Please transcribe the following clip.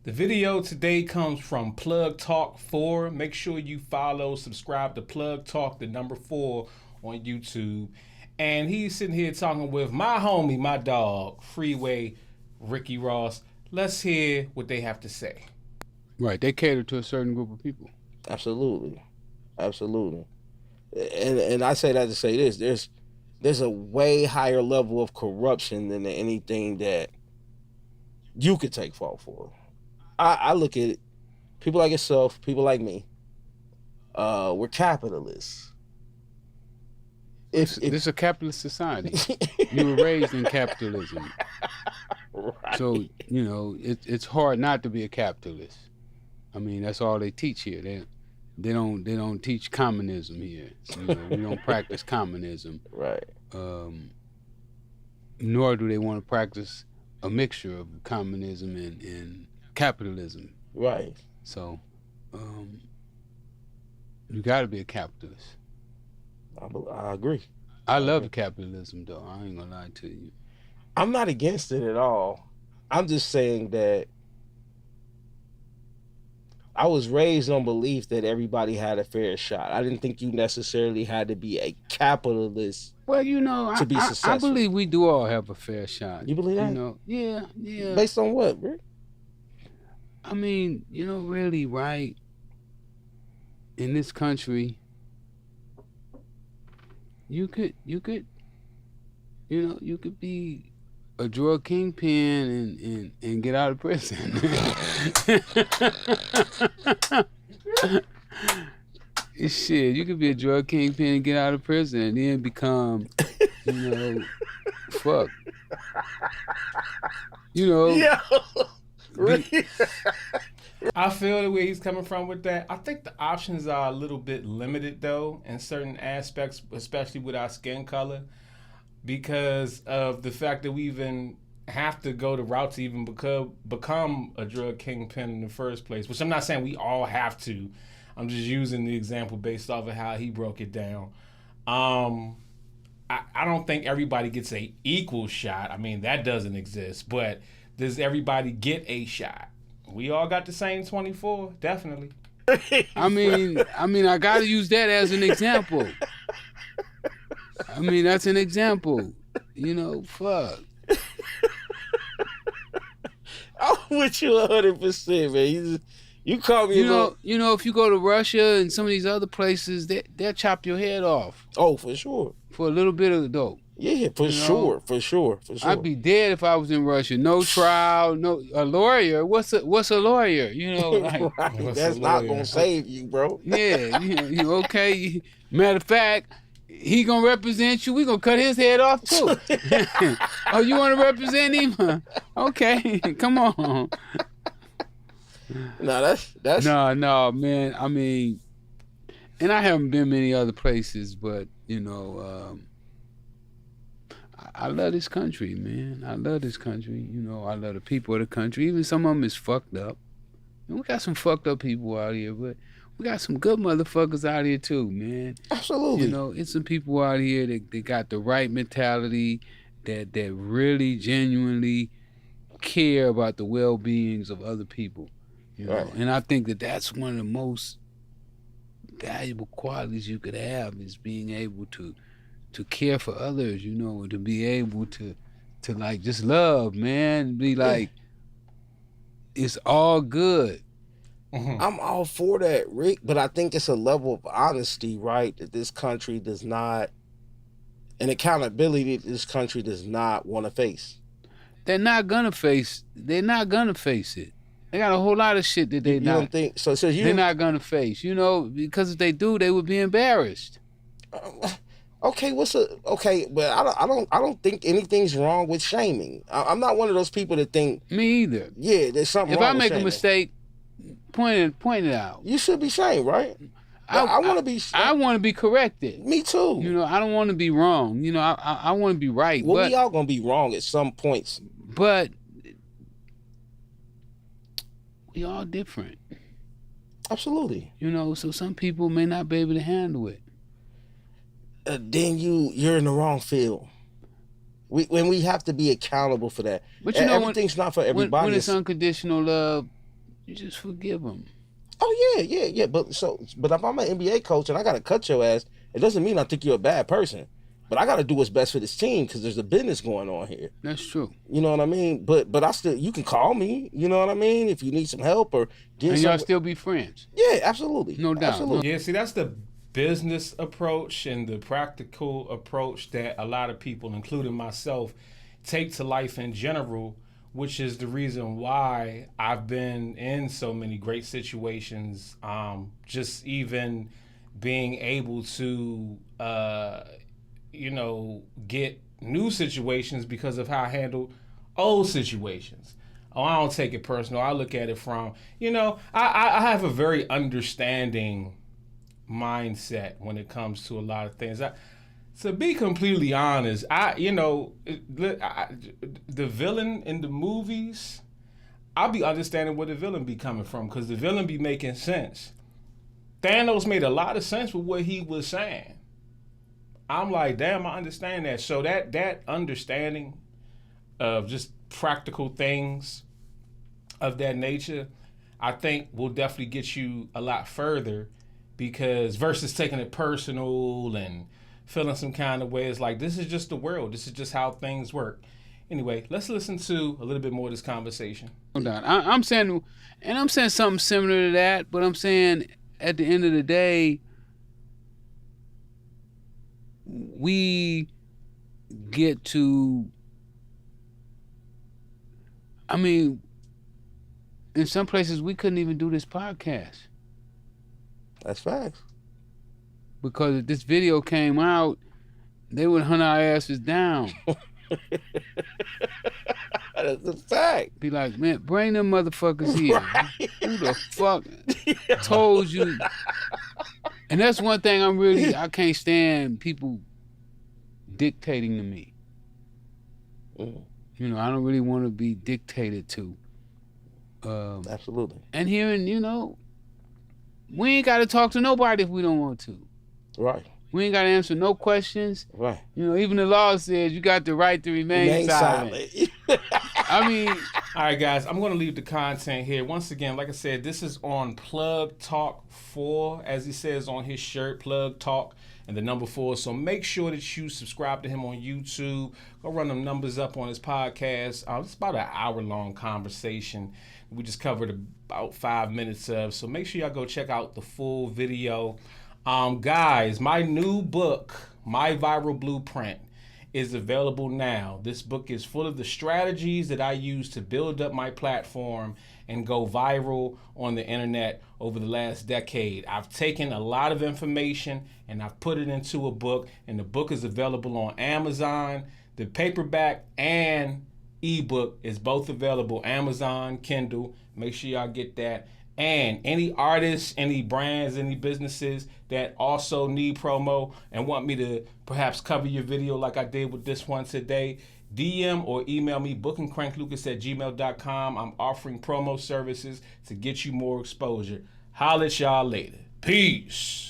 The video today comes from Plug Talk 4. Make sure you follow, subscribe to Plug Talk, the number 4 on YouTube. And he's sitting here talking with my homie, my dog, Freeway, Ricky Ross. Let's hear what they have to say. Right, they cater to a certain group of people. Absolutely. And I say that to say this. There's a way higher level of corruption than anything that you could take fault for. I look at it, people like yourself, people like me, we're capitalists. This is a capitalist society. You were raised in capitalism. Right. So, it's hard not to be a capitalist. I mean, that's all they teach here. They don't teach communism here. So, we don't practice communism. Right. Nor do they want to practice a mixture of communism and capitalism. Right. So, you got to be a capitalist. I agree. I love capitalism, though. I ain't gonna lie to you. I'm not against it at all. I'm just saying that I was raised on belief that everybody had a fair shot. I didn't think you necessarily had to be a capitalist. Well, to be successful. I believe we do all have a fair shot. You believe that? Yeah. Based on what, Rick? I mean, really, right? In this country, you could be a drug kingpin and get out of prison. Shit, you could be a drug kingpin and get out of prison and then become, fuck. Yeah. I feel the way he's coming from with that. I think the options are a little bit limited, though, in certain aspects, especially with our skin color, because of the fact that we even have to go the route to even become a drug kingpin in the first place, which I'm not saying we all have to. I'm just using the example based off of how he broke it down. I don't think everybody gets a equal shot. I mean, that doesn't exist, but does everybody get a shot? We all got the same 24, definitely. I mean, I gotta use that as an example. I mean, that's an example. Fuck. I'm with you 100%, man. You call me. If you go to Russia and some of these other places, they'll chop your head off. Oh, for sure. For a little bit of dope. Yeah, for sure. I'd be dead if I was in Russia. No trial, no a lawyer. What's a lawyer? Right. That's not gonna save you, bro. Yeah, okay. Matter of fact, he gonna represent you. We gonna cut his head off too. Oh, you want to represent him? Okay, come on. No, that's no, man. I mean, and I haven't been many other places, but I love this country, man. I love this country. I love the people of the country. Even some of them is fucked up. And we got some fucked up people out here, but we got some good motherfuckers out here too, man. Absolutely. It's some people out here that got the right mentality, that really genuinely care about the well-beings of other people. Right. And I think that's one of the most valuable qualities you could have is being able to care for others, and to be able to like just love, man. Be like, it's all good. Mm-hmm. I'm all for that, Rick, but I think it's a level of honesty, right, that this country does not, and accountability that this country does not want to face. They're not gonna face it. They got a whole lot of shit that they don't think so. They're not gonna face, because if they do, they would be embarrassed. Okay, but I don't think anything's wrong with shaming. I'm not one of those people that think. Me either. Yeah, there's something wrong. If I make shaming. A mistake, point it out. You should be shamed, right? I want to be. I want to be corrected. Me too. I don't want to be wrong. I want to be right. Well, we all gonna be wrong at some points. But we all different. Absolutely. So some people may not be able to handle it. Then you're in the wrong field. We have to be accountable for that. But everything's not for everybody. When it's unconditional love, You just forgive them. Oh yeah. But if I'm an NBA coach and I gotta cut your ass, it doesn't mean I think you're a bad person. But I gotta do what's best for this team because there's a business going on here. That's true. You know what I mean? But I still, you can call me. You know what I mean? If you need some help or get and y'all still be friends. Yeah, absolutely. No doubt. Absolutely. Yeah, see, that's the business approach and the practical approach that a lot of people, including myself, take to life in general, which is the reason why I've been in so many great situations. Just even being able to, get new situations because of how I handled old situations. Oh, I don't take it personal. I look at it from, I have a very understanding mindset when it comes to a lot of things. To be completely honest, the villain in the movies, I'll be understanding where the villain be coming from because the villain be making sense. Thanos made a lot of sense with what he was saying. I'm like, damn, I understand that. So that understanding of just practical things of that nature, I think will definitely get you a lot further because versus taking it personal and feeling some kind of way, it's like, this is just the world. This is just how things work. Anyway, let's listen to a little bit more of this conversation. No doubt. I'm saying something similar to that, but I'm saying at the end of the day, we get to, in some places we couldn't even do this podcast. That's facts. Because if this video came out, they would hunt our asses down. That's a fact. Be like, man, bring them motherfuckers here. Right. Who the fuck told you? And that's one thing I can't stand people dictating to me. I don't really want to be dictated to. Absolutely. And hearing, we ain't got to talk to nobody if we don't want to. Right. We ain't got to answer no questions. Right. Even the law says you got the right to remain silent. All right, guys, I'm going to leave the content here. Once again, like I said, this is on Plug Talk 4, as he says on his shirt, Plug Talk and the number 4. So make sure that you subscribe to him on YouTube. Go run them numbers up on his podcast. It's about an hour-long conversation. We just covered about 5 minutes of. So make sure y'all go check out the full video. Guys, my new book, My Viral Blueprint, is available now. This book is full of the strategies that I use to build up my platform and go viral on the internet over the last decade. I've taken a lot of information and I've put it into a book, and the book is available on Amazon. The paperback and ebook is both available, Amazon, Kindle. Make sure y'all get that. And any artists, any brands, any businesses that also need promo and want me to perhaps cover your video like I did with this one today, DM or email me, bookingcranklucas@gmail.com. I'm offering promo services to get you more exposure. Holla at y'all later. Peace.